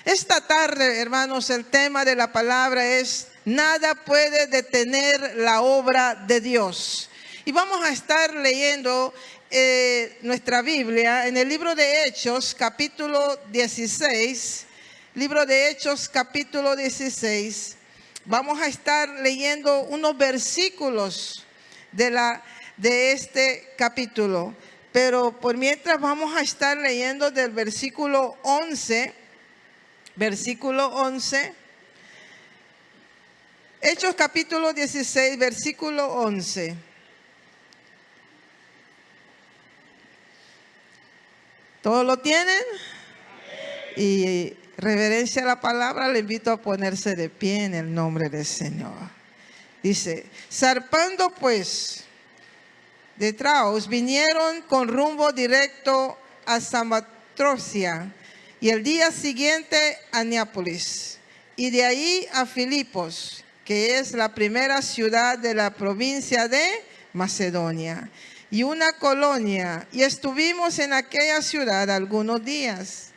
Esta tarde, hermanos, el tema de la palabra es: nada puede detener la obra de Dios. Y vamos a estar leyendo nuestra Biblia en el libro de Hechos, capítulo 16. Libro de Hechos, capítulo 16. Vamos a estar leyendo unos versículos de este capítulo. Pero por mientras vamos a estar leyendo del versículo 11. Versículo 11. Hechos capítulo 16, versículo 11. ¿Todos lo tienen? Y reverencia a la palabra, le invito a ponerse de pie en el nombre del Señor. Dice: zarpando pues de Troas, vinieron con rumbo directo a Samotracia, y el día siguiente a Neápolis, y de ahí a Filipos, que es la primera ciudad de la provincia de Macedonia, y una colonia, y estuvimos en aquella ciudad algunos días.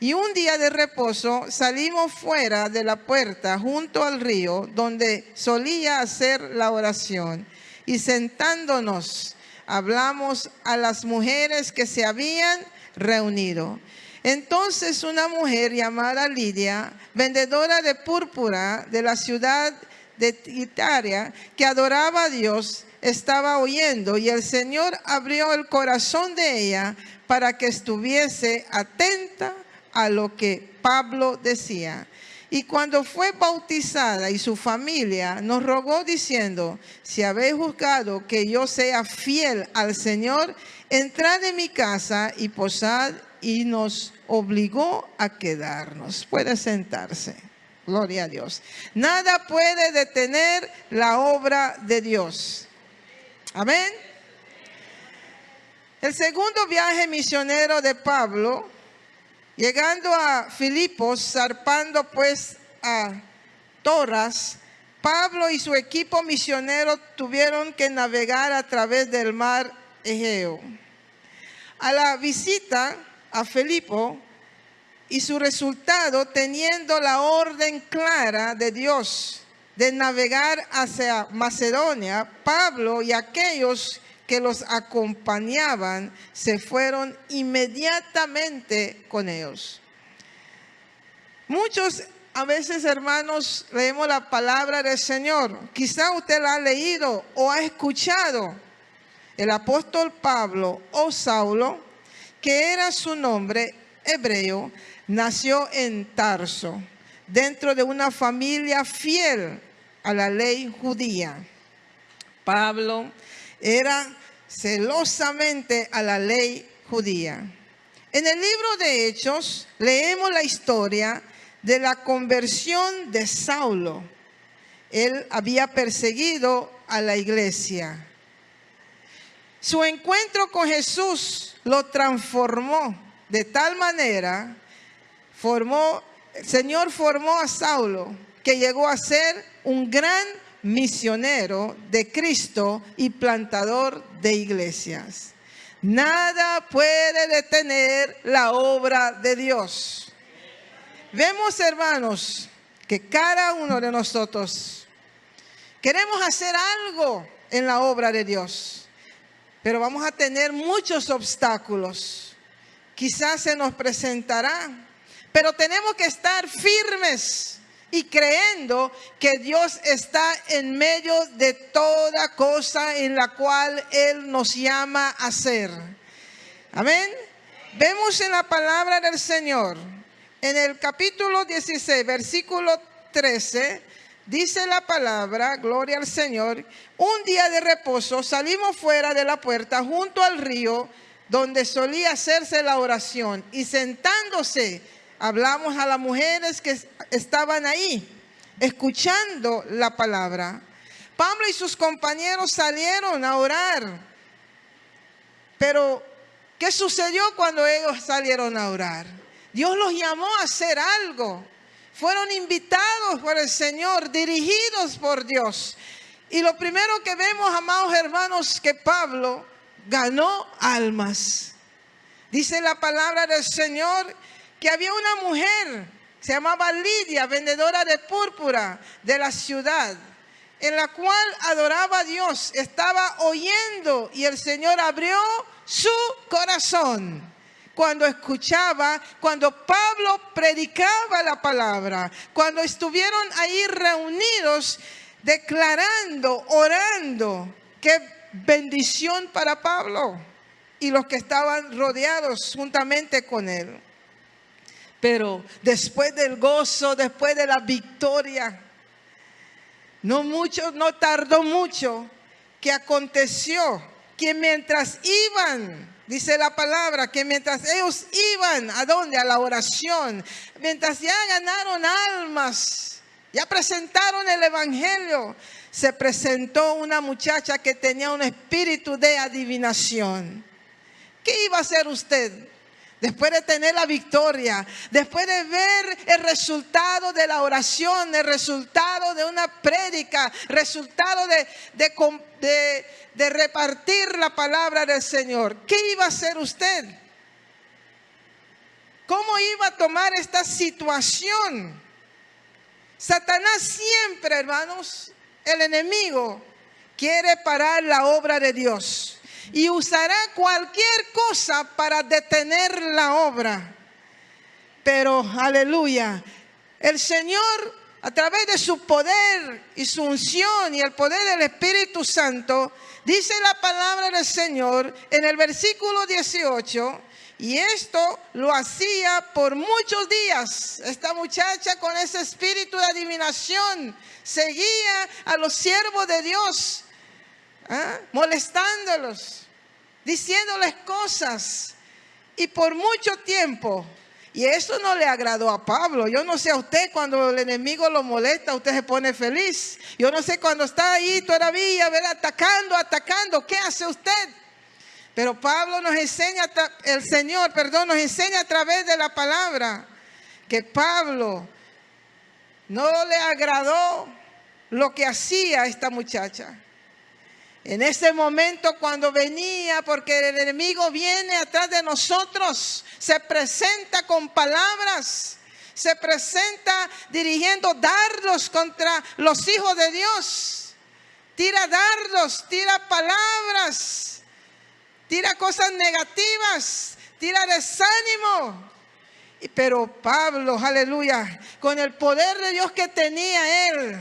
Y un día de reposo salimos fuera de la puerta junto al río, donde solía hacer la oración, y sentándonos hablamos a las mujeres que se habían reunido. Entonces una mujer llamada Lidia, vendedora de púrpura de la ciudad de Tiatira, que adoraba a Dios, estaba oyendo, y el Señor abrió el corazón de ella para que estuviese atenta a lo que Pablo decía. Y cuando fue bautizada y su familia, nos rogó diciendo: si habéis juzgado que yo sea fiel al Señor, entrad en mi casa y posad. Y nos obligó a quedarnos. Puede sentarse. Gloria a Dios. Nada puede detener la obra de Dios. Amén. El segundo viaje misionero de Pablo, llegando a Filipos, zarpando pues a Troas, Pablo y su equipo misionero tuvieron que navegar a través del mar Egeo. A la visita a Filipo y su resultado, teniendo la orden clara de Dios de navegar hacia Macedonia, Pablo y aquellos que los acompañaban se fueron inmediatamente con ellos. Muchos a veces, hermanos, leemos la palabra del Señor. Quizá usted la ha leído o ha escuchado. El apóstol Pablo, o Saulo, que era su nombre hebreo, nació en Tarso, dentro de una familia fiel a la ley judía. Pablo era celosamente a la ley judía. En el libro de Hechos leemos la historia de la conversión de Saulo. Él había perseguido a la iglesia. Su encuentro con Jesús lo transformó de tal manera, el Señor formó a Saulo, que llegó a ser un gran misionero de Cristo y plantador de iglesias. Nada puede detener la obra de Dios. Vemos, hermanos, que cada uno de nosotros queremos hacer algo en la obra de Dios. Pero vamos a tener muchos obstáculos. Quizás se nos presentará. Pero tenemos que estar firmes y creyendo que Dios está en medio de toda cosa en la cual Él nos llama a hacer. Amén. Vemos en la palabra del Señor, en el capítulo 16, versículo 13, dice la palabra, gloria al Señor: un día de reposo salimos fuera de la puerta junto al río, donde solía hacerse la oración, y sentándose hablamos a las mujeres que estaban ahí, escuchando la palabra. Pablo y sus compañeros salieron a orar. Pero, ¿qué sucedió cuando ellos salieron a orar? Dios los llamó a hacer algo. Fueron invitados por el Señor, dirigidos por Dios. Y lo primero que vemos, amados hermanos, que Pablo ganó almas. Dice la palabra del Señor que había una mujer se llamaba Lidia, vendedora de púrpura de la ciudad, en la cual adoraba a Dios, estaba oyendo y el Señor abrió su corazón cuando escuchaba, cuando Pablo predicaba la palabra, cuando estuvieron ahí reunidos declarando, orando. Qué bendición para Pablo y los que estaban rodeados juntamente con él. Pero después del gozo, después de la victoria, no tardó mucho, que aconteció que mientras iban, dice la palabra, que mientras ellos iban, ¿a dónde? A la oración, mientras ya ganaron almas, ya presentaron el evangelio, se presentó una muchacha que tenía un espíritu de adivinación. ¿Qué iba a hacer usted? Después de tener la victoria, después de ver el resultado de la oración, el resultado de una prédica, resultado de repartir la palabra del Señor, ¿qué iba a hacer usted? ¿Cómo iba a tomar esta situación? Satanás siempre, hermanos, el enemigo quiere parar la obra de Dios y usará cualquier cosa para detener la obra. Pero, aleluya, el Señor, a través de su poder y su unción y el poder del Espíritu Santo, dice la palabra del Señor en el versículo 18, y esto lo hacía por muchos días. Esta muchacha con ese espíritu de adivinación seguía a los siervos de Dios, molestándolos, diciéndoles cosas, y por mucho tiempo. Y eso no le agradó a Pablo. Yo no sé a usted, cuando el enemigo lo molesta, usted se pone feliz. Yo no sé, cuando está ahí todavía, ¿verdad?, atacando, ¿qué hace usted? Pero Pablo nos enseña, el Señor, nos enseña a través de la palabra, que Pablo no le agradó lo que hacía esta muchacha. En ese momento, cuando venía, porque el enemigo viene atrás de nosotros, se presenta con palabras, se presenta dirigiendo dardos contra los hijos de Dios. Tira dardos, tira palabras, tira cosas negativas, tira desánimo. Pero Pablo, aleluya, con el poder de Dios que tenía él,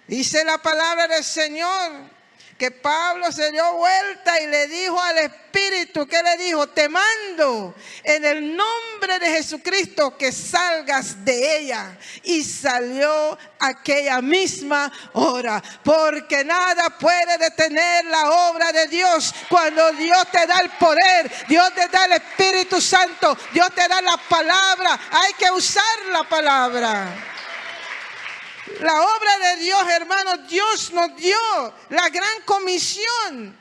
dice la palabra del Señor, que Pablo se dio vuelta y le dijo al Espíritu, ¿qué le dijo? Te mando en el nombre de Jesucristo que salgas de ella. Y salió aquella misma hora, porque nada puede detener la obra de Dios. Cuando Dios te da el poder, Dios te da el Espíritu Santo, Dios te da la palabra, hay que usar la palabra. La obra de Dios, hermanos, Dios nos dio la gran comisión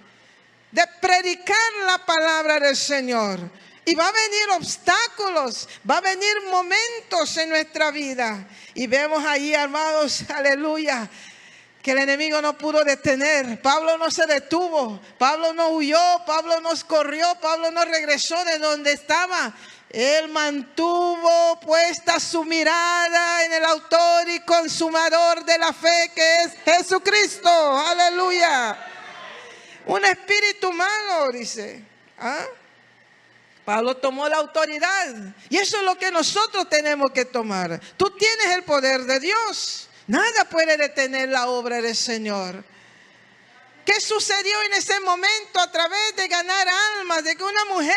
de predicar la palabra del Señor. Y va a venir obstáculos, va a venir momentos en nuestra vida. Y vemos ahí, hermanos, aleluya, que el enemigo no pudo detener. Pablo no se detuvo, Pablo no huyó, Pablo no corrió, Pablo no regresó de donde estaba. Él mantuvo puesta su mirada en el autor y consumador de la fe, que es Jesucristo. Aleluya. Un espíritu malo, dice. Pablo tomó la autoridad. Y eso es lo que nosotros tenemos que tomar. Tú tienes el poder de Dios. Nada puede detener la obra del Señor. ¿Qué sucedió en ese momento a través de ganar almas? De que una mujer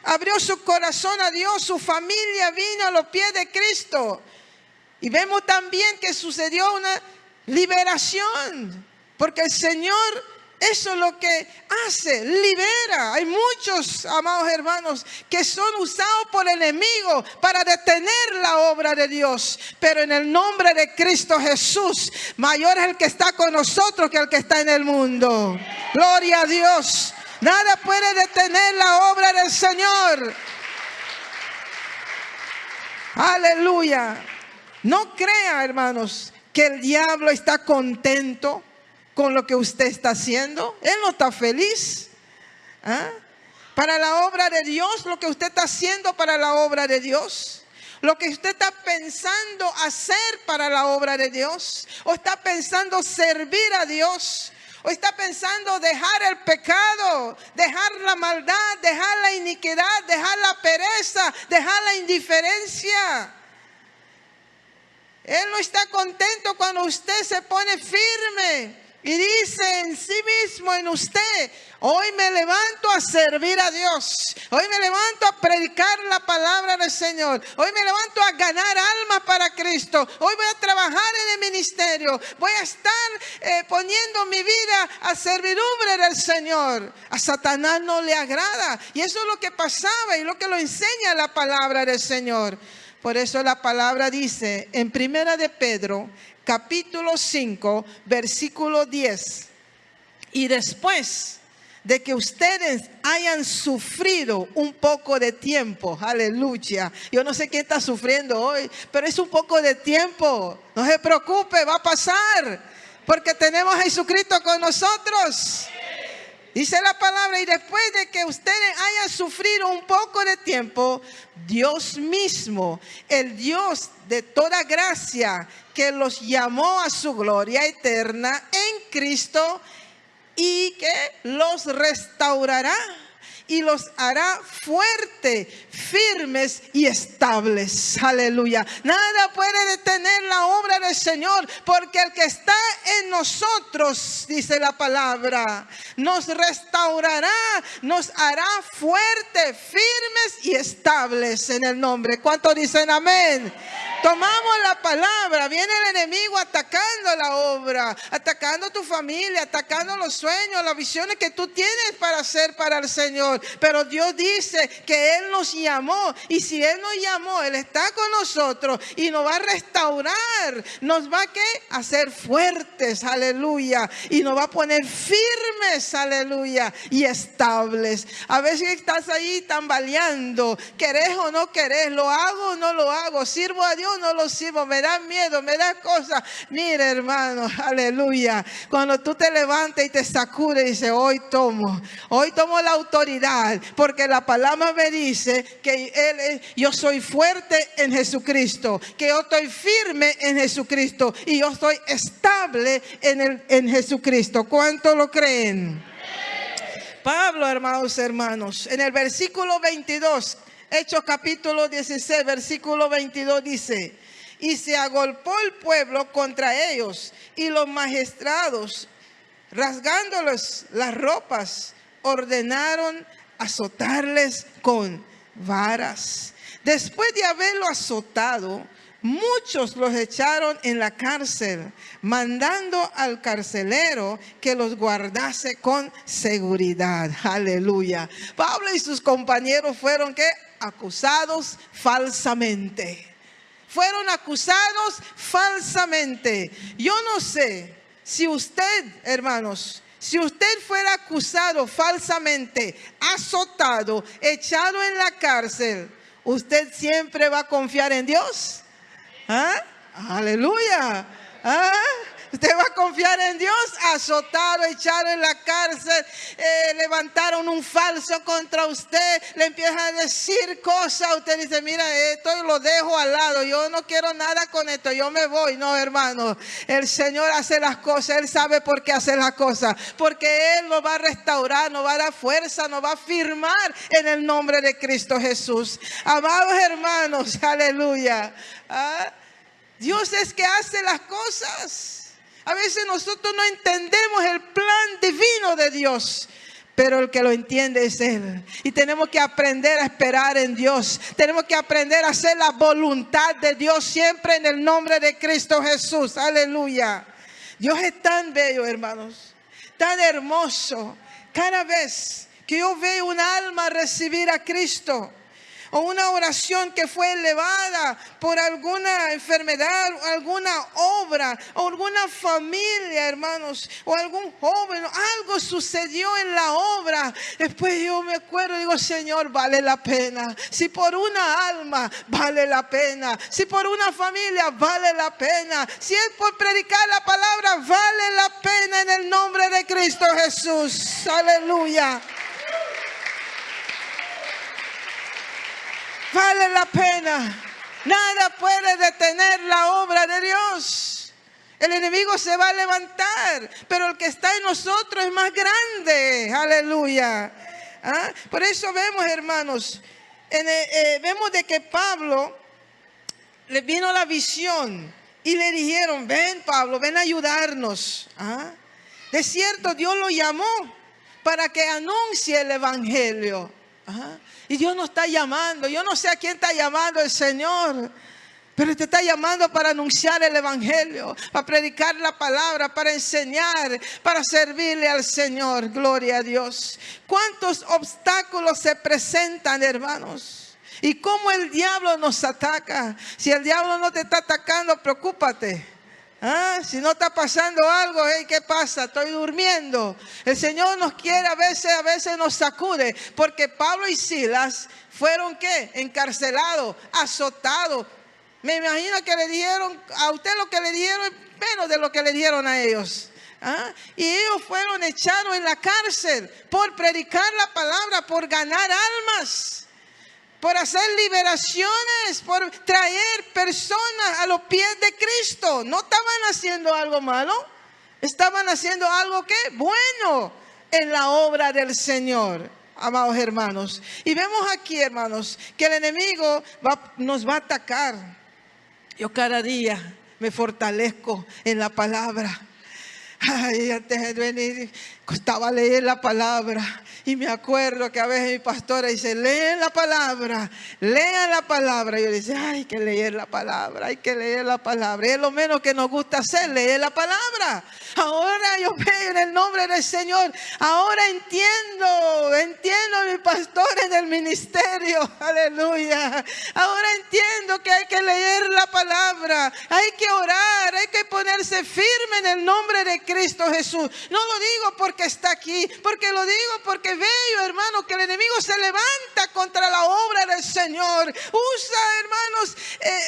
abrió su corazón a Dios, su familia vino a los pies de Cristo. Y vemos también que sucedió una liberación, porque el Señor, eso es lo que hace, libera. Hay muchos, amados hermanos, que son usados por el enemigo para detener la obra de Dios. Pero en el nombre de Cristo Jesús, mayor es el que está con nosotros que el que está en el mundo. Gloria a Dios. Nada puede detener la obra del Señor. Aleluya. No crea, hermanos, que el diablo está contento con lo que usted está haciendo. Él no está feliz. Para la obra de Dios, lo que usted está haciendo para la obra de Dios. lo que usted está pensando hacer para la obra de Dios, o está pensando servir a Dios, o está pensando dejar el pecado, dejar la maldad, dejar la iniquidad, dejar la pereza, dejar la indiferencia. Él no está contento cuando usted se pone firme y dice en sí mismo, en usted: hoy me levanto a servir a Dios. Hoy me levanto a predicar la palabra del Señor. Hoy me levanto a ganar almas para Cristo. Hoy voy a trabajar en el ministerio. Voy a estar poniendo mi vida a servidumbre del Señor. A Satanás no le agrada. Y eso es lo que pasaba y lo que lo enseña la palabra del Señor. Por eso la palabra dice en Primera de Pedro, capítulo 5, versículo 10. Y después de que ustedes hayan sufrido un poco de tiempo, aleluya. Yo no sé quién está sufriendo hoy, pero es un poco de tiempo. No se preocupe, va a pasar, porque tenemos a Jesucristo con nosotros. Dice la palabra: y después de que ustedes hayan sufrido un poco de tiempo, Dios mismo, el Dios de toda gracia, que los llamó a su gloria eterna en Cristo, y que los restaurará y los hará fuertes, firmes y estables. Aleluya. Nada puede detener la obra del Señor, porque el que está en nosotros, dice la palabra, nos restaurará, nos hará fuertes, firmes y estables en el nombre. ¿Cuántos dicen amén? Tomamos la palabra, viene el enemigo atacando la obra, atacando tu familia, atacando los sueños, las visiones que tú tienes para hacer para el Señor. Pero Dios dice que Él nos llamó, y si Él nos llamó, Él está con nosotros y nos va a restaurar, nos va a hacer fuertes, aleluya, y nos va a poner firmes, aleluya, y estables. A veces estás ahí tambaleando, querés o no querés, lo hago o no lo hago, sirvo a Dios o no lo sirvo, me da miedo, me da cosas. Mire, hermano, aleluya, cuando tú te levantas y te sacudes y dices: hoy tomo la autoridad, porque la palabra me dice que yo soy fuerte en Jesucristo, que yo estoy firme en Jesucristo y yo estoy estable en Jesucristo. ¿Cuánto lo creen? Pablo, hermanos, en el versículo 22, Hechos capítulo 16, versículo 22 dice: y se agolpó el pueblo contra ellos, y los magistrados, rasgándoles las ropas, ordenaron azotarles con varas. Después de haberlo azotado, muchos los echaron en la cárcel, mandando al carcelero que los guardase con seguridad. Aleluya. Pablo y sus compañeros fueron acusados falsamente. Fueron acusados falsamente. Yo no sé si usted, hermanos, si usted fuera acusado falsamente, azotado, echado en la cárcel, ¿usted siempre va a confiar en Dios? ¿Ah? Aleluya. ¿Ah? Usted va a confiar en Dios. Azotado, echado en la cárcel, levantaron un falso contra usted, le empiezan a decir cosas. Usted dice: mira, esto lo dejo al lado, yo no quiero nada con esto, yo me voy. No, hermano, el Señor hace las cosas, Él sabe por qué hace las cosas, porque Él nos va a restaurar, nos va a dar fuerza, nos va a firmar en el nombre de Cristo Jesús. Amados hermanos, aleluya. Dios es que hace las cosas. A veces nosotros no entendemos el plan divino de Dios, pero el que lo entiende es Él. Y tenemos que aprender a esperar en Dios. Tenemos que aprender a hacer la voluntad de Dios siempre en el nombre de Cristo Jesús. Aleluya. Dios es tan bello, hermanos, tan hermoso. Cada vez que yo veo una alma recibir a Cristo, o una oración que fue elevada por alguna enfermedad, alguna obra, o alguna familia, hermanos, o algún joven, algo sucedió en la obra. Después yo me acuerdo y digo: Señor, vale la pena. Si por una alma, vale la pena. Si por una familia, vale la pena. Si es por predicar la palabra, vale la pena en el nombre de Cristo Jesús. Aleluya. Vale la pena. Nada puede detener la obra de Dios. El enemigo se va a levantar, pero el que está en nosotros es más grande. Aleluya. ¿Ah? Por eso vemos, hermanos, vemos de que Pablo le vino la visión y le dijeron: ven, Pablo, ven a ayudarnos. ¿Ah? De cierto, Dios lo llamó para que anuncie el evangelio. ¿Ah? Y Dios nos está llamando. Yo no sé a quién está llamando el Señor, pero te está llamando para anunciar el evangelio, para predicar la palabra, para enseñar, para servirle al Señor. Gloria a Dios. ¿Cuántos obstáculos se presentan, hermanos? Y cómo el diablo nos ataca. Si el diablo no te está atacando, preocúpate. ¿Ah? Si no está pasando algo, hey, ¿qué pasa? Estoy durmiendo. El Señor nos quiere a veces nos sacude. Porque Pablo y Silas fueron ¿qué? Encarcelados, azotados. Me imagino que le dijeron a usted lo que le dieron es menos de lo que le dieron a ellos. ¿Ah? Y ellos fueron echados en la cárcel por predicar la palabra, por ganar almas, por hacer liberaciones, por traer personas a los pies de Cristo. No estaban haciendo algo malo, estaban haciendo algo ¿qué? Bueno en la obra del Señor, amados hermanos. Y vemos aquí, hermanos, que el enemigo nos va a atacar. Yo cada día me fortalezco en la palabra. Ay, antes de venir costaba leer la palabra. Y me acuerdo que a veces mi pastora dice: leen la palabra, lean la palabra. Y yo decía: hay que leer la palabra, hay que leer la palabra. Y es lo menos que nos gusta hacer, leer la palabra. Ahora yo veo en el nombre del Señor. Ahora entiendo a mi pastor en el ministerio. Aleluya. Ahora entiendo que hay que leer la palabra, hay que orar, hay que ponerse firme en el nombre de Cristo Jesús. No lo digo porque está aquí, porque lo digo porque veo, hermano, que el enemigo se levanta contra la obra del Señor. Usa, hermanos,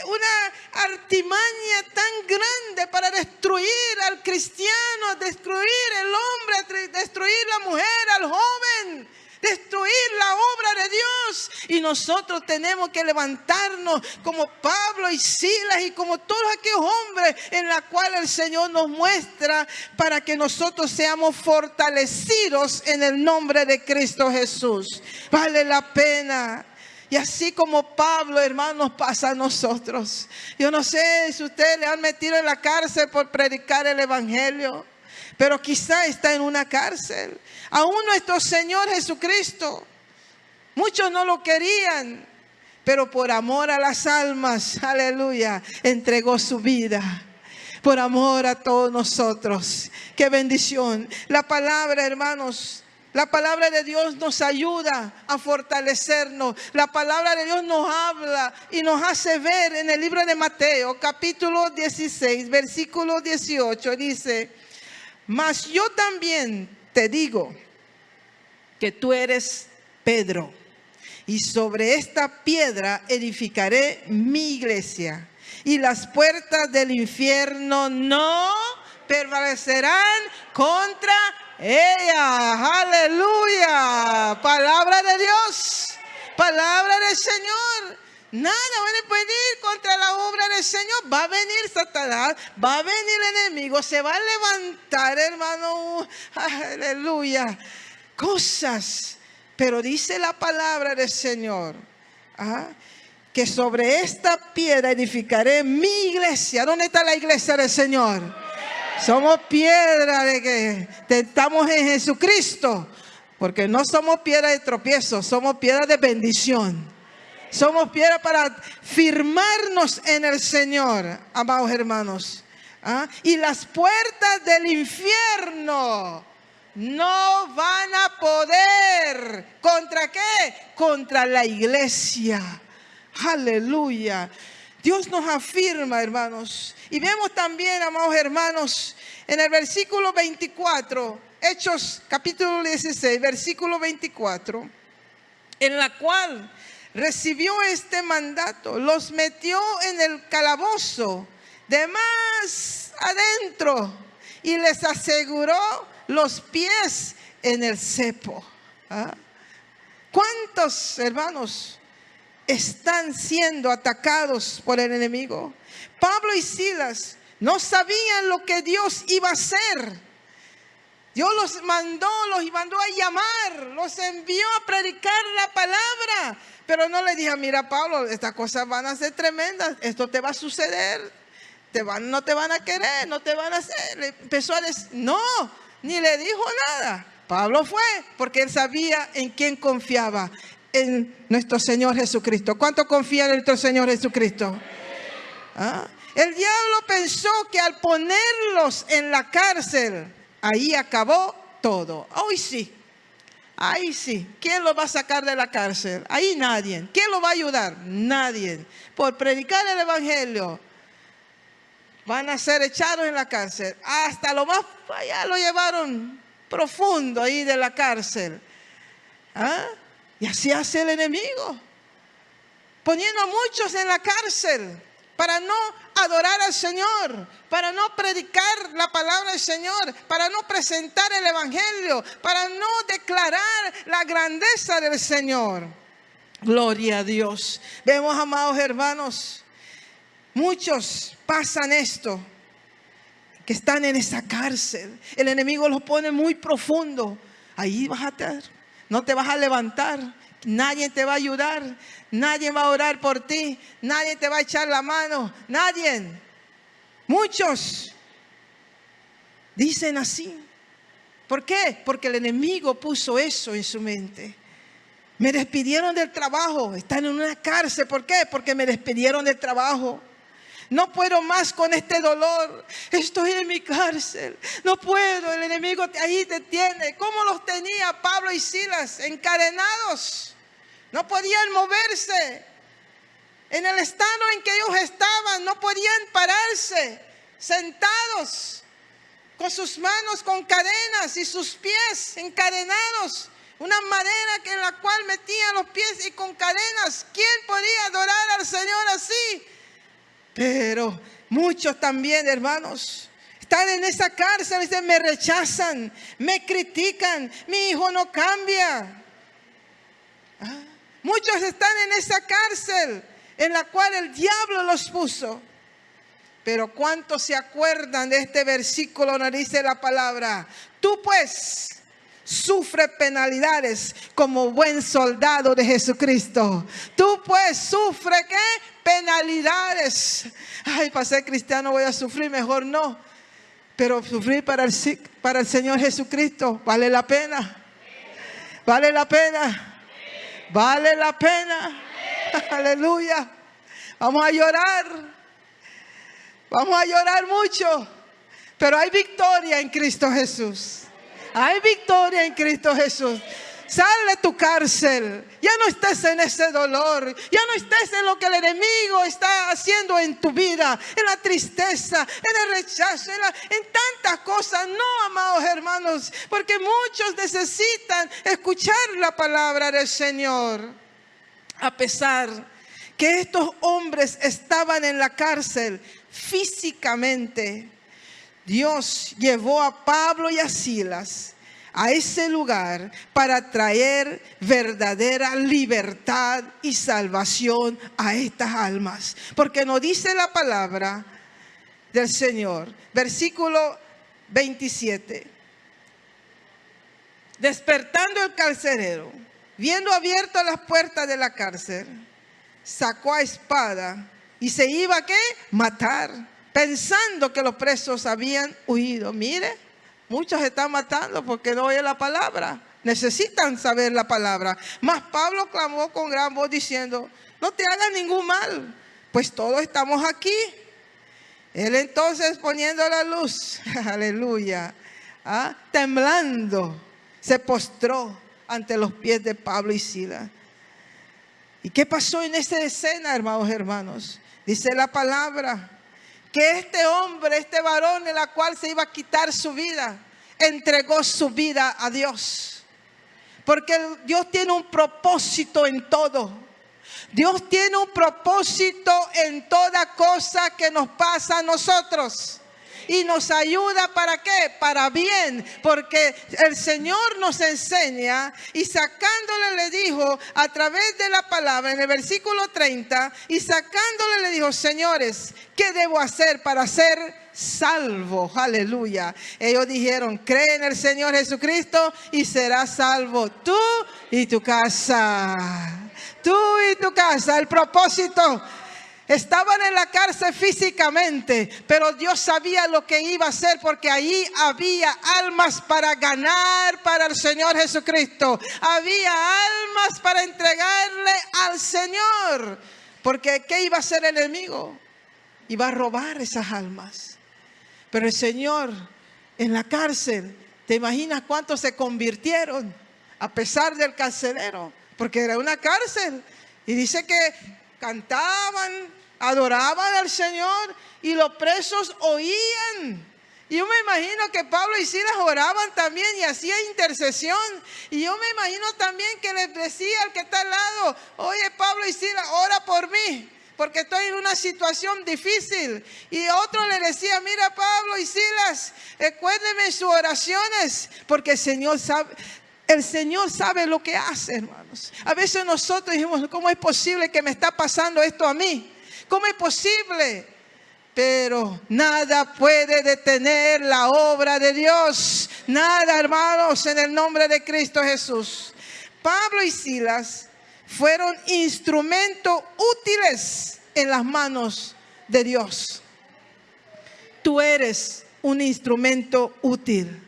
una artimaña tan grande para destruir al cristiano, destruir el hombre, destruir la mujer, al joven, destruir la obra de Dios. Y nosotros tenemos que levantarnos como Pablo y Silas y como todos aquellos hombres en la cual el Señor nos muestra, para que nosotros seamos fortalecidos en el nombre de Cristo Jesús. Vale la pena. Y así como Pablo, hermanos, pasa a nosotros. Yo no sé si ustedes le han metido en la cárcel por predicar el evangelio, pero quizá está en una cárcel. Aún nuestro Señor Jesucristo, muchos no lo querían, pero por amor a las almas, aleluya, entregó su vida. Por amor a todos nosotros. ¡Qué bendición! La palabra, hermanos, la palabra de Dios nos ayuda a fortalecernos. La palabra de Dios nos habla y nos hace ver en el libro de Mateo, capítulo 16, versículo 18, dice: mas yo también te digo que tú eres Pedro, y sobre esta piedra edificaré mi iglesia, y las puertas del infierno no prevalecerán contra ella. Aleluya. Palabra de Dios, palabra del Señor. Nada va a venir contra la obra del Señor. Va a venir Satanás, va a venir el enemigo, se va a levantar, hermano, aleluya, cosas. Pero dice la palabra del Señor, que sobre esta piedra edificaré mi iglesia. ¿Dónde está la iglesia del Señor? Somos piedra de que estamos en Jesucristo, porque no somos piedra de tropiezo, somos piedra de bendición. Somos piedra para firmarnos en el Señor, amados hermanos. Y las puertas del infierno no van a poder. ¿Contra qué? Contra la iglesia. Aleluya. Dios nos afirma, hermanos. Y vemos también, amados hermanos, en el versículo 24, Hechos capítulo 16, versículo 24, en la cual recibió este mandato, los metió en el calabozo de más adentro y les aseguró los pies en el cepo. ¿Cuántos, hermanos, están siendo atacados por el enemigo. Pablo y Silas no sabían lo que Dios iba a hacer. Dios los mandó a llamar, los envió a predicar la palabra. Pero no le dijo: mira, Pablo, estas cosas van a ser tremendas, esto te va a suceder, no te van a querer, no te van a hacer. Le empezó a decir, no, ni le dijo nada. Pablo fue porque él sabía en quién confiaba, en nuestro Señor Jesucristo. ¿Cuánto confía en nuestro Señor Jesucristo? ¿Ah? El diablo pensó que al ponerlos en la cárcel, ahí acabó todo. Hoy sí. Ahí sí. ¿Quién lo va a sacar de la cárcel? Ahí nadie. ¿Quién lo va a ayudar? Nadie. Por predicar el evangelio van a ser echados en la cárcel. Hasta lo más allá lo llevaron profundo ahí de la cárcel. ¿Ah? Y así hace el enemigo, poniendo a muchos en la cárcel para no adorar al Señor, para no predicar la palabra del Señor, para no presentar el evangelio, para no declarar la grandeza del Señor. Gloria a Dios. Vemos, amados hermanos, muchos pasan esto, que están en esa cárcel. El enemigo los pone muy profundo. Ahí vas a estar, no te vas a levantar, nadie te va a ayudar, nadie va a orar por ti, nadie te va a echar la mano, nadie. Muchos dicen así. ¿Por qué? Porque el enemigo puso eso en su mente. Me despidieron del trabajo, están en una cárcel. ¿Por qué? Porque me despidieron del trabajo. No puedo más con este dolor. Estoy en mi cárcel. No puedo. El enemigo ahí te tiene. ¿Cómo los tenía Pablo y Silas? Encadenados. No podían moverse. En el estado en que ellos estaban, no podían pararse. Sentados, con sus manos con cadenas y sus pies encadenados. Una madera en la cual metían los pies y con cadenas. ¿Quién podía adorar al Señor así? Pero muchos también, hermanos, están en esa cárcel y dicen: me rechazan, me critican, mi hijo no cambia. Muchos están en esa cárcel en la cual el diablo los puso. Pero ¿cuántos se acuerdan de este versículo donde dice la palabra: tú pues sufre penalidades como buen soldado de Jesucristo? Tú pues sufre ¿qué? Penalidades. Ay, para ser cristiano voy a sufrir, mejor no. Pero sufrir para el Señor Jesucristo vale la pena. Vale la pena. Vale la pena. Aleluya. Vamos a llorar. Vamos a llorar mucho. Pero hay victoria en Cristo Jesús. Hay victoria en Cristo Jesús. Sal de tu cárcel. Ya no estés en ese dolor. Ya no estés en lo que el enemigo está haciendo en tu vida. En la tristeza, en el rechazo, en tantas cosas. No, amados hermanos. Porque muchos necesitan escuchar la palabra del Señor. A pesar que estos hombres estaban en la cárcel físicamente, Dios llevó a Pablo y a Silas a ese lugar para traer verdadera libertad y salvación a estas almas. Porque nos dice la palabra del Señor, versículo 27. Despertando el carcelero, viendo abiertas las puertas de la cárcel, sacó a espada y se iba a ¿qué? Matar, pensando que los presos habían huido. Mire, muchos están matando porque no oyen la palabra. Necesitan saber la palabra. Mas Pablo clamó con gran voz diciendo: no te hagas ningún mal, pues todos estamos aquí. Él entonces, poniendo la luz, aleluya, temblando, se postró ante los pies de Pablo y Silas. ¿Y qué pasó en esa escena, hermanos? Dice la palabra que este hombre, este varón en la cual se iba a quitar su vida, entregó su vida a Dios. Porque Dios tiene un propósito en todo. Dios tiene un propósito en toda cosa que nos pasa a nosotros. y nos ayuda ¿para qué? Para bien, porque el Señor nos enseña y sacándole le dijo a través de la palabra en el versículo 30 y sacándole le dijo: señores, ¿qué debo hacer para ser salvo? Aleluya. Ellos dijeron: cree en el Señor Jesucristo y serás salvo tú y tu casa. Tú y tu casa. El propósito: estaban en la cárcel físicamente, pero Dios sabía lo que iba a hacer, porque ahí había almas para ganar para el Señor Jesucristo. Había almas para entregarle al Señor, porque ¿qué iba a hacer el enemigo? Iba a robar esas almas. Pero el Señor en la cárcel, ¿te imaginas cuántos se convirtieron a pesar del carcelero? Porque era una cárcel. Y dice que cantaban, adoraban al Señor y los presos oían. Y yo me imagino que Pablo y Silas oraban también y hacían intercesión. Y yo me imagino también que les decía al que está al lado: oye, Pablo y Silas, ora por mí, porque estoy en una situación difícil. Y otro le decía: mira, Pablo y Silas, recuérdenme sus oraciones, porque el Señor sabe lo que hace, hermanos. A veces nosotros dijimos: ¿cómo es posible que me está pasando esto a mí? ¿Cómo es posible? Pero nada puede detener la obra de Dios. Nada, hermanos, en el nombre de Cristo Jesús. Pablo y Silas fueron instrumentos útiles en las manos de Dios. Tú eres un instrumento útil.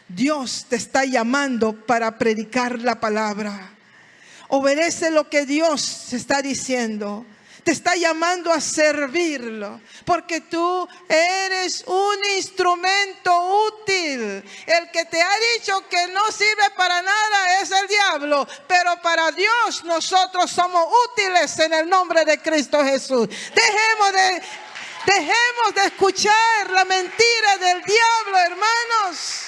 Dios te está llamando para predicar la palabra. Obedece lo que Dios te está diciendo. Te está llamando a servirlo, porque tú eres un instrumento útil. El que te ha dicho que no sirve para nada es el diablo, pero para Dios nosotros somos útiles en el nombre de Cristo Jesús. Dejemos de escuchar la mentira del diablo, hermanos.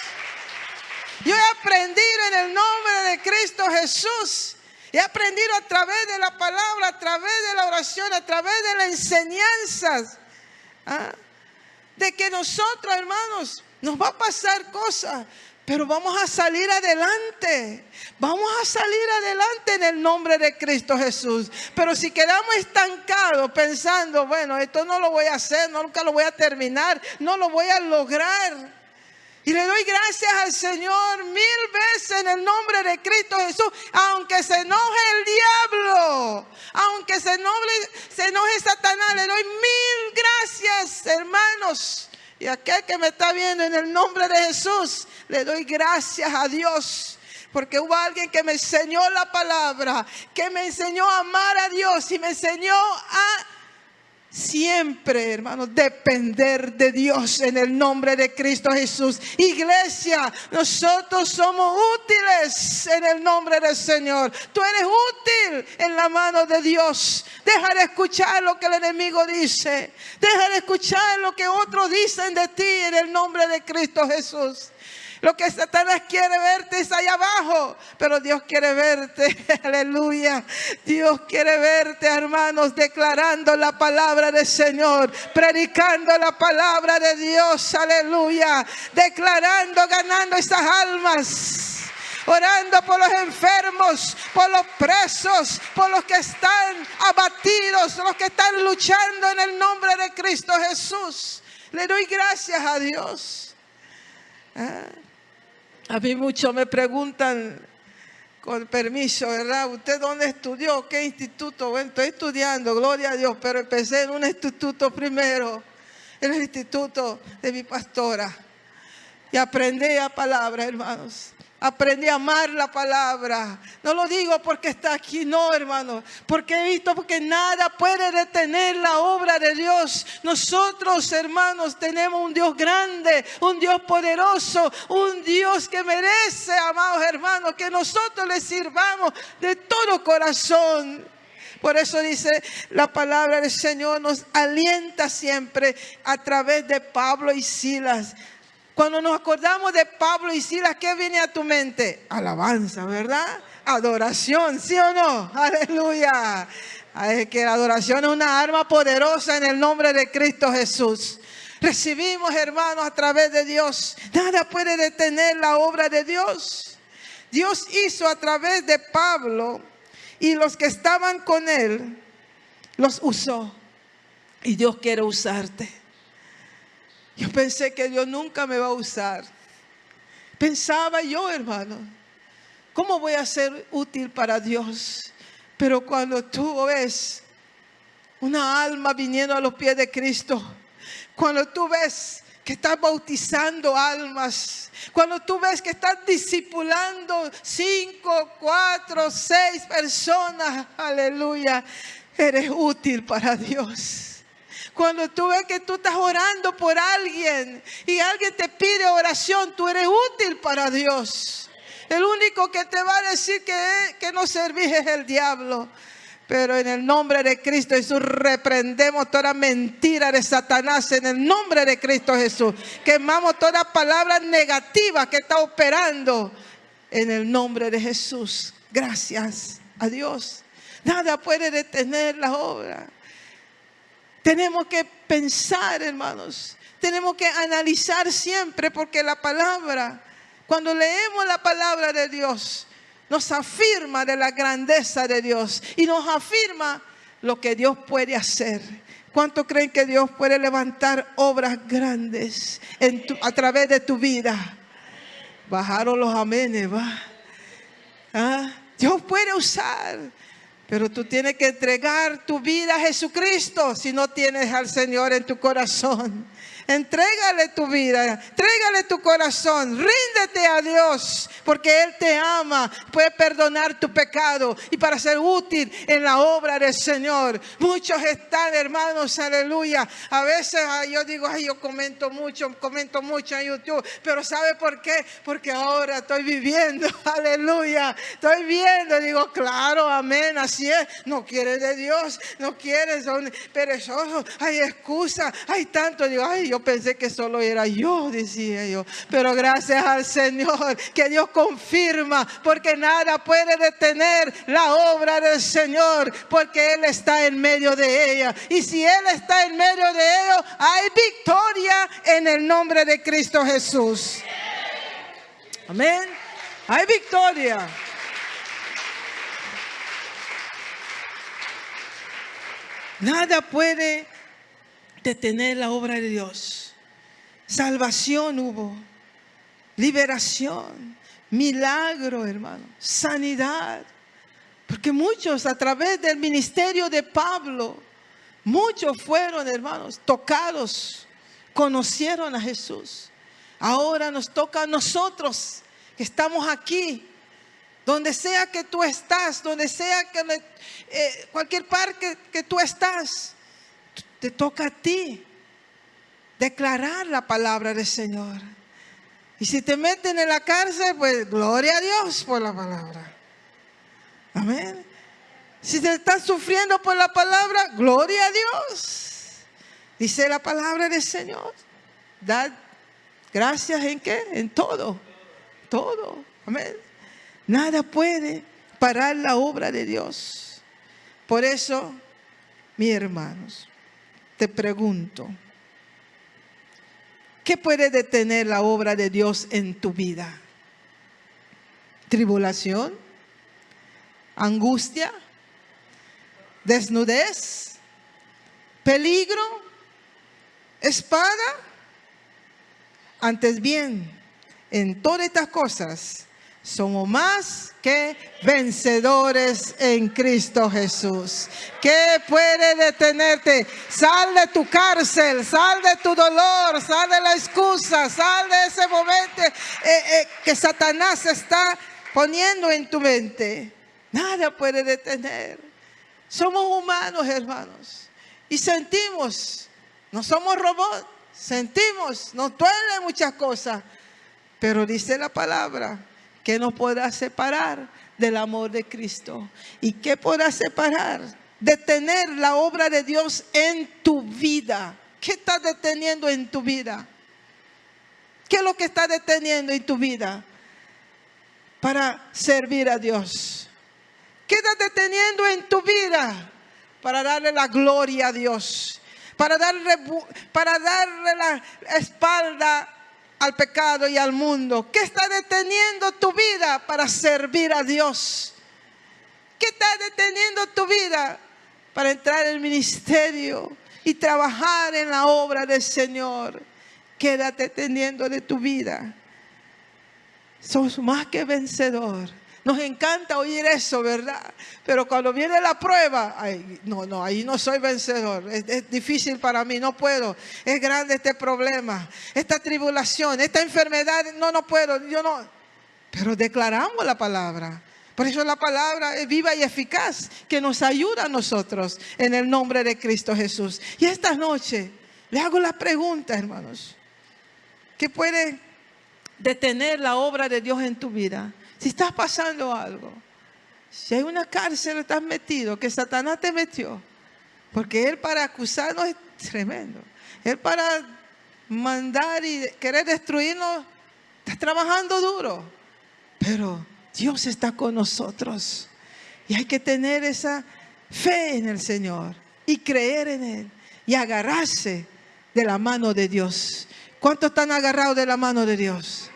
Yo he aprendido en el nombre de Cristo Jesús. He aprendido a través de la palabra, a través de la oración, a través de las enseñanzas, de que nosotros, hermanos, nos va a pasar cosas, pero vamos a salir adelante. Vamos a salir adelante en el nombre de Cristo Jesús. Pero si quedamos estancados pensando: bueno, esto no lo voy a hacer, nunca lo voy a terminar, no lo voy a lograr. Y le doy gracias al Señor 1000 veces en el nombre de Cristo Jesús. Aunque se enoje el diablo, aunque se enoje Satanás, le doy 1000 gracias, hermanos. Y aquel que me está viendo, en el nombre de Jesús, le doy gracias a Dios. Porque hubo alguien que me enseñó la palabra, que me enseñó a amar a Dios y me enseñó a siempre, hermanos, depender de Dios en el nombre de Cristo Jesús. Iglesia, nosotros somos útiles en el nombre del Señor. Tú eres útil en la mano de Dios. Deja de escuchar lo que el enemigo dice. Deja de escuchar lo que otros dicen de ti en el nombre de Cristo Jesús. Lo que Satanás quiere verte es allá abajo, pero Dios quiere verte, aleluya. Dios quiere verte, hermanos, declarando la palabra del Señor, predicando la palabra de Dios, aleluya. Declarando, ganando esas almas, orando por los enfermos, por los presos, por los que están abatidos, los que están luchando en el nombre de Cristo Jesús. Le doy gracias a Dios. A mí muchos me preguntan, con permiso, ¿verdad? ¿Usted dónde estudió? ¿Qué instituto? Bueno, estoy estudiando, gloria a Dios, pero empecé en un instituto primero, en el instituto de mi pastora. Y aprendí a palabra, hermanos. Aprendí a amar la palabra. No lo digo porque está aquí, no, hermano. Porque he visto porque nada puede detener la obra de Dios. Nosotros, hermanos, tenemos un Dios grande, un Dios poderoso, un Dios que merece, amados hermanos, que nosotros le sirvamos de todo corazón. Por eso dice la palabra del Señor, nos alienta siempre a través de Pablo y Silas. Cuando nos acordamos de Pablo y Silas, ¿qué viene a tu mente? Alabanza, ¿verdad? Adoración, ¿sí o no? Aleluya. Es que la adoración es una arma poderosa en el nombre de Cristo Jesús. recibimos, hermanos, a través de Dios. Nada puede detener la obra de Dios. Dios hizo a través de Pablo y los que estaban con él, los usó. Y Dios quiere usarte. Yo pensé que Dios nunca me va a usar. Pensaba yo, hermano, ¿cómo voy a ser útil para Dios? Pero cuando tú ves una alma viniendo a los pies de Cristo, cuando tú ves que estás bautizando almas, cuando tú ves que estás discipulando 5, 4, 6 personas, aleluya, eres útil para Dios. Cuando tú ves que tú estás orando por alguien y alguien te pide oración, tú eres útil para Dios. El único que te va a decir que no servís es el diablo. Pero en el nombre de Cristo Jesús reprendemos toda mentira de Satanás. En el nombre de Cristo Jesús quemamos toda palabra negativa que está operando. En el nombre de Jesús. Gracias a Dios. Nada puede detener la obra. Tenemos que pensar, hermanos. Tenemos que analizar siempre, porque la palabra, cuando leemos la palabra de Dios, nos afirma de la grandeza de Dios y nos afirma lo que Dios puede hacer. ¿Cuántos creen que Dios puede levantar obras grandes a través de tu vida? Bajaron los amenes, va. Dios puede usar. Pero tú tienes que entregar tu vida a Jesucristo si no tienes al Señor en tu corazón. Entrégale tu vida, entrégale tu corazón, ríndete a Dios, porque Él te ama, puede perdonar tu pecado y para ser útil en la obra del Señor. Muchos están, hermanos, aleluya. A veces yo digo, yo comento mucho en YouTube, pero ¿sabe por qué? Porque ahora estoy viviendo, aleluya, estoy viendo, digo, claro, amén, así es. No quieres de Dios, no quieres, son perezosos, hay excusa, hay tanto, digo, yo pensé que solo era yo, decía yo. Pero gracias al Señor que Dios confirma, porque nada puede detener la obra del Señor, porque Él está en medio de ella. Y si Él está en medio de ello, hay victoria en el nombre de Cristo Jesús. Amén. Hay victoria. Nada puede detener la obra de Dios. Salvación hubo, liberación, milagro, hermano, sanidad. Porque muchos a través del ministerio de Pablo, muchos fueron, hermanos, tocados, conocieron a Jesús. Ahora nos toca a nosotros que estamos aquí. Donde sea que tú estás, donde sea que cualquier parte que tú estás, te toca a ti declarar la palabra del Señor. Y si te meten en la cárcel, pues gloria a Dios por la palabra. Amén. Si te estás sufriendo por la palabra, gloria a Dios. Dice la palabra del Señor. Dad gracias en qué? En todo. Todo. Amén. Nada puede parar la obra de Dios. Por eso, mis hermanos, te pregunto, ¿qué puede detener la obra de Dios en tu vida? ¿Tribulación? ¿Angustia? ¿Desnudez? ¿Peligro? ¿Espada? Antes bien, en todas estas cosas somos más que vencedores en Cristo Jesús. ¿Qué puede detenerte? Sal de tu cárcel, sal de tu dolor, sal de la excusa, sal de ese momento que Satanás está poniendo en tu mente. Nada puede detener. Somos humanos, hermanos, y sentimos. No somos robots, sentimos, nos duelen muchas cosas, pero dice la palabra que nos podrá separar del amor de Cristo. ¿Y qué podrá separar? Detener la obra de Dios en tu vida. ¿Qué estás deteniendo en tu vida? ¿Qué es lo que está deteniendo en tu vida para servir a Dios? ¿Qué estás deteniendo en tu vida para darle la gloria a Dios? para darle la espalda al pecado y al mundo? ¿Qué está deteniendo tu vida para servir a Dios? ¿Qué está deteniendo tu vida para entrar en el ministerio y trabajar en la obra del Señor? ¿Qué está deteniendo de tu vida? Sos más que vencedor. Nos encanta oír eso, ¿verdad? Pero cuando viene la prueba, ahí no soy vencedor. Es difícil para mí, no puedo. Es grande este problema, esta tribulación, esta enfermedad. No puedo, yo no. Pero declaramos la palabra. Por eso la palabra es viva y eficaz, que nos ayuda a nosotros en el nombre de Cristo Jesús. Y esta noche le hago la pregunta, hermanos. ¿Qué puede detener la obra de Dios en tu vida? Si estás pasando algo, si hay una cárcel estás metido, que Satanás te metió, porque él para acusarnos es tremendo. Él para mandar y querer destruirnos, está trabajando duro. Pero Dios está con nosotros. Y hay que tener esa fe en el Señor y creer en Él y agarrarse de la mano de Dios. ¿Cuántos están agarrados de la mano de Dios?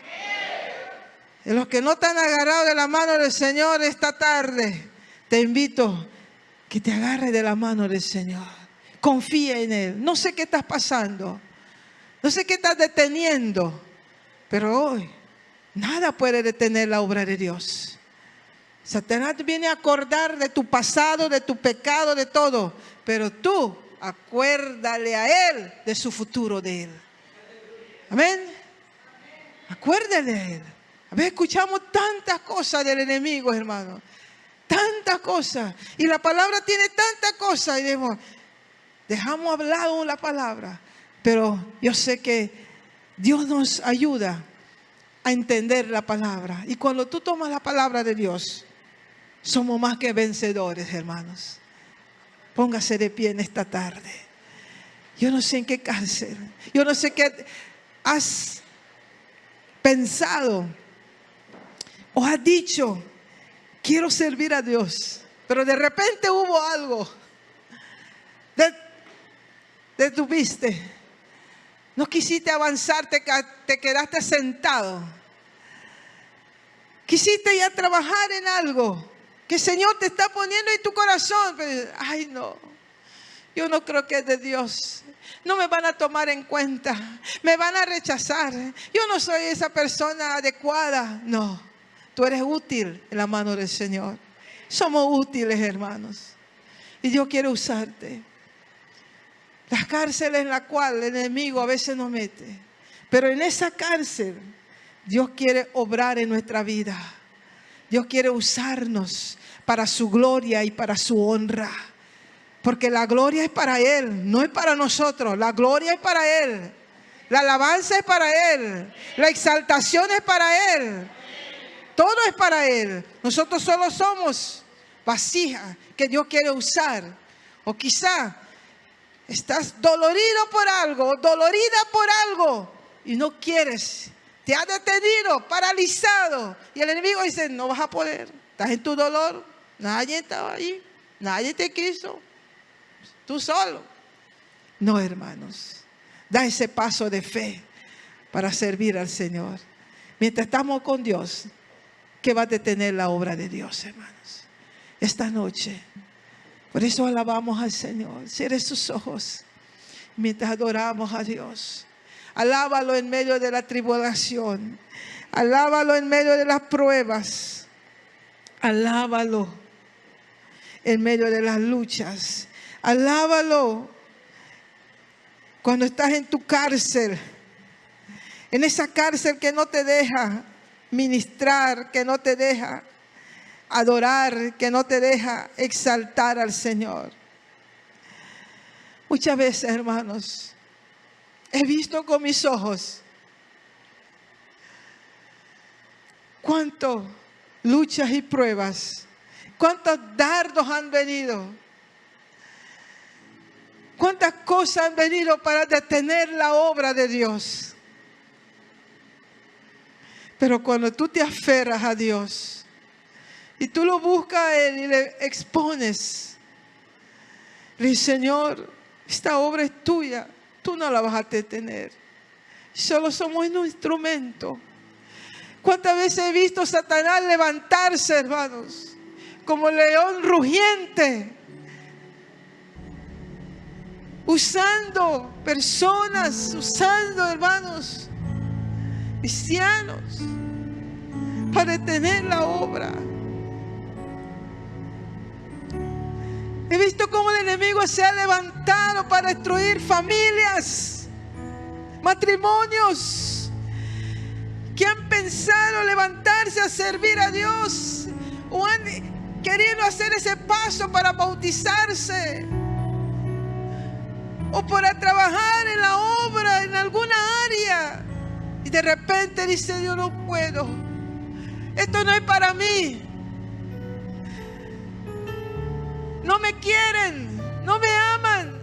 Y los que no están agarrados de la mano del Señor esta tarde, te invito que te agarres de la mano del Señor. Confía en Él. No sé qué estás pasando, no sé qué estás deteniendo, pero hoy nada puede detener la obra de Dios. Satanás viene a acordar de tu pasado, de tu pecado, de todo, pero tú acuérdale a Él de su futuro de Él. Amén. Acuérdale a Él. A veces escuchamos tantas cosas del enemigo, hermano. Tantas cosas. Y la palabra tiene tantas cosas. Y dejamos hablado la palabra. Pero yo sé que Dios nos ayuda a entender la palabra. Y cuando tú tomas la palabra de Dios, somos más que vencedores, hermanos. Póngase de pie en esta tarde. Yo no sé en qué cárcel. Yo no sé qué has pensado o has dicho, quiero servir a Dios, pero de repente hubo algo, detuviste, no quisiste avanzar, te quedaste sentado, quisiste ya trabajar en algo que el Señor te está poniendo en tu corazón, pero, ay no, yo no creo que es de Dios. No me van a tomar en cuenta, me van a rechazar, yo no soy esa persona adecuada. No, tú eres útil en la mano del Señor. Somos útiles, hermanos, y Dios quiere usarte. Las cárceles en las cuales el enemigo a veces nos mete, pero en esa cárcel Dios quiere obrar en nuestra vida. Dios quiere usarnos para su gloria y para su honra. Porque la gloria es para Él, no es para nosotros. La gloria es para Él. La alabanza es para Él. La exaltación es para Él. Todo es para Él. Nosotros solo somos vasijas que Dios quiere usar. O quizá estás dolorido por algo, dolorida por algo y no quieres. Te ha detenido, paralizado. Y el enemigo dice, no vas a poder. Estás en tu dolor. Nadie estaba ahí. Nadie te quiso. Tú solo. No, hermanos. Da ese paso de fe para servir al Señor. Mientras estamos con Dios, ¿qué va a detener la obra de Dios, hermanos? Esta noche. Por eso alabamos al Señor. Cierre sus ojos mientras adoramos a Dios. Alábalo en medio de la tribulación. Alábalo en medio de las pruebas. Alábalo en medio de las luchas. Alábalo cuando estás en tu cárcel. En esa cárcel que no te deja ministrar, que no te deja adorar, que no te deja exaltar al Señor. Muchas veces, hermanos, he visto con mis ojos cuántas luchas y pruebas, cuántos dardos han venido, cuántas cosas han venido para detener la obra de Dios. Pero cuando tú te aferras a Dios y tú lo buscas a Él y le expones, le dices, Señor, esta obra es tuya, tú no la vas a detener. Solo somos un instrumento. ¿Cuántas veces he visto a Satanás levantarse, hermanos, como león rugiente, usando personas, usando hermanos cristianos para detener la obra? He visto cómo el enemigo se ha levantado para destruir familias, matrimonios que han pensado levantarse a servir a Dios o han querido hacer ese paso para bautizarse o para trabajar en la obra en alguna área, y de repente dice: yo no puedo, esto no es para mí, no me quieren, no me aman.